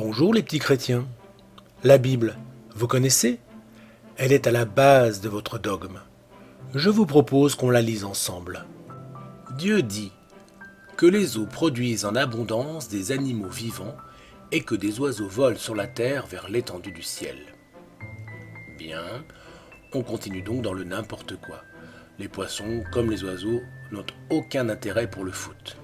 Bonjour les petits chrétiens. La Bible, vous connaissez? Elle est à la base de votre dogme. Je vous propose qu'on la lise ensemble. Dieu dit que les eaux produisent en abondance des animaux vivants et que des oiseaux volent sur la terre vers l'étendue du ciel. Bien, on continue donc dans le n'importe quoi. Les poissons, comme les oiseaux, n'ont aucun intérêt pour le foot.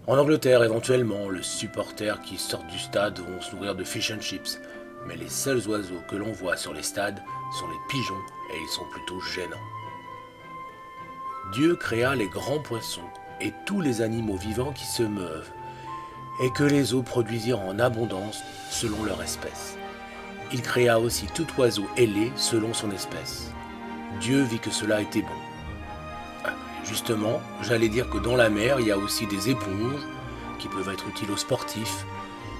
En Angleterre, éventuellement, les supporters qui sortent du stade vont se nourrir de fish and chips. Mais les seuls oiseaux que l'on voit sur les stades sont les pigeons et ils sont plutôt gênants. Dieu créa les grands poissons et tous les animaux vivants qui se meuvent et que les eaux produisirent en abondance selon leur espèce. Il créa aussi tout oiseau ailé selon son espèce. Dieu vit que cela était bon. Justement, j'allais dire que dans la mer, il y a aussi des éponges qui peuvent être utiles aux sportifs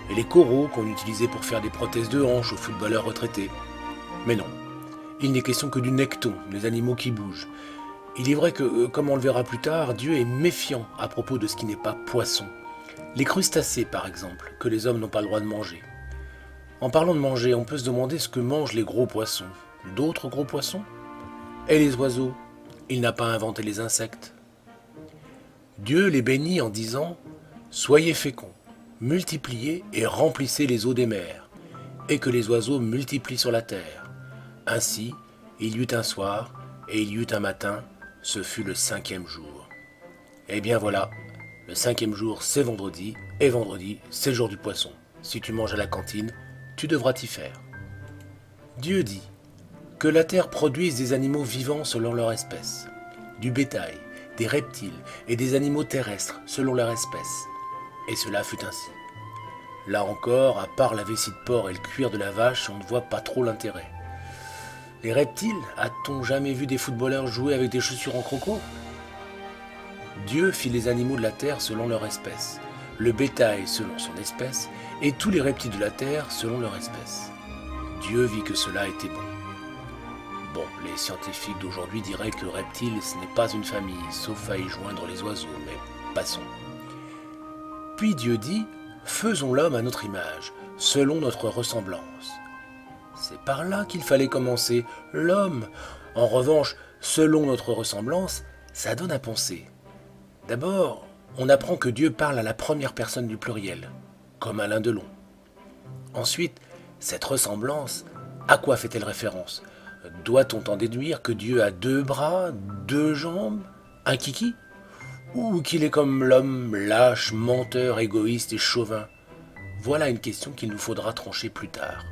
et les coraux qu'on utilisait pour faire des prothèses de hanches aux footballeurs retraités. Mais non, il n'est question que du necton, les animaux qui bougent. Il est vrai que, comme on le verra plus tard, Dieu est méfiant à propos de ce qui n'est pas poisson. Les crustacés, par exemple, que les hommes n'ont pas le droit de manger. En parlant de manger, on peut se demander ce que mangent les gros poissons. D'autres gros poissons? Et les oiseaux? Il n'a pas inventé les insectes. Dieu les bénit en disant « Soyez féconds, multipliez et remplissez les eaux des mers, et que les oiseaux multiplient sur la terre. Ainsi, il y eut un soir, et il y eut un matin, ce fut le 5e jour. » Eh bien voilà, le 5e jour c'est vendredi, et vendredi c'est le jour du poisson. Si tu manges à la cantine, tu devras t'y faire. Dieu dit que la terre produise des animaux vivants selon leur espèce, du bétail, des reptiles et des animaux terrestres selon leur espèce. Et cela fut ainsi. Là encore, à part la vessie de porc et le cuir de la vache, on ne voit pas trop l'intérêt. Les reptiles, a-t-on jamais vu des footballeurs jouer avec des chaussures en croco? Dieu fit les animaux de la terre selon leur espèce, le bétail selon son espèce, et tous les reptiles de la terre selon leur espèce. Dieu vit que cela était bon. Bon, les scientifiques d'aujourd'hui diraient que reptile, ce n'est pas une famille, sauf à y joindre les oiseaux, mais passons. Puis Dieu dit, faisons l'homme à notre image, selon notre ressemblance. C'est par là qu'il fallait commencer, l'homme. En revanche, selon notre ressemblance, ça donne à penser. D'abord, on apprend que Dieu parle à la première personne du pluriel, comme Alain Delon. Ensuite, cette ressemblance, à quoi fait-elle référence? Doit-on en déduire que Dieu a 2 bras, 2 jambes, un kiki? Ou qu'il est comme l'homme, lâche, menteur, égoïste et chauvin? Voilà une question qu'il nous faudra trancher plus tard.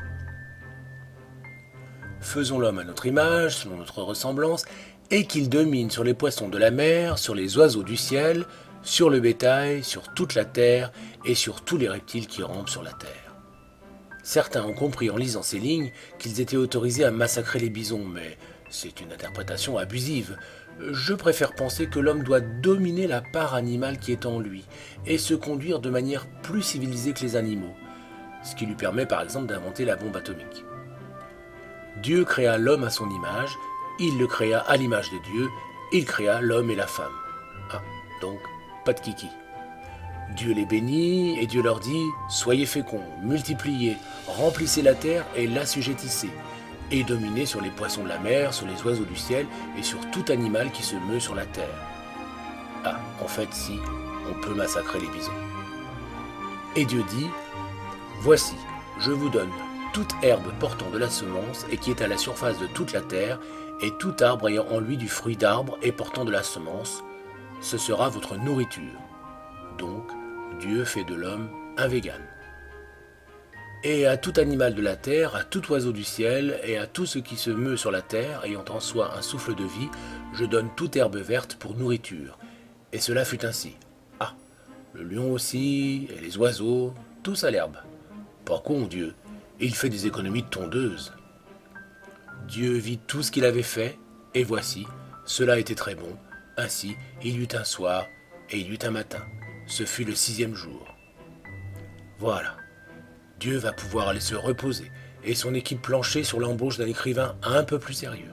Faisons l'homme à notre image, selon notre ressemblance, et qu'il domine sur les poissons de la mer, sur les oiseaux du ciel, sur le bétail, sur toute la terre et sur tous les reptiles qui rampent sur la terre. Certains ont compris en lisant ces lignes qu'ils étaient autorisés à massacrer les bisons, mais c'est une interprétation abusive. Je préfère penser que l'homme doit dominer la part animale qui est en lui et se conduire de manière plus civilisée que les animaux, ce qui lui permet par exemple d'inventer la bombe atomique. Dieu créa l'homme à son image, il le créa à l'image de Dieu, il créa l'homme et la femme. Ah, donc pas de kiki. Dieu les bénit et Dieu leur dit « Soyez féconds, multipliez, remplissez la terre et l'assujettissez, et dominez sur les poissons de la mer, sur les oiseaux du ciel et sur tout animal qui se meut sur la terre. » Ah, en fait, si, on peut massacrer les bisons. Et Dieu dit « Voici, je vous donne toute herbe portant de la semence et qui est à la surface de toute la terre, et tout arbre ayant en lui du fruit d'arbre et portant de la semence, ce sera votre nourriture. » Donc, Dieu fait de l'homme un vegan. Et à tout animal de la terre, à tout oiseau du ciel, et à tout ce qui se meut sur la terre, ayant en soi un souffle de vie, je donne toute herbe verte pour nourriture. Et cela fut ainsi. Ah, le lion aussi, et les oiseaux, tous à l'herbe. Pas con, Dieu, il fait des économies de tondeuse. Dieu vit tout ce qu'il avait fait, et voici, cela était très bon. Ainsi, il y eut un soir, et il y eut un matin. Ce fut le 6e jour. Voilà. Dieu va pouvoir aller se reposer et son équipe plancher sur l'embauche d'un écrivain un peu plus sérieux.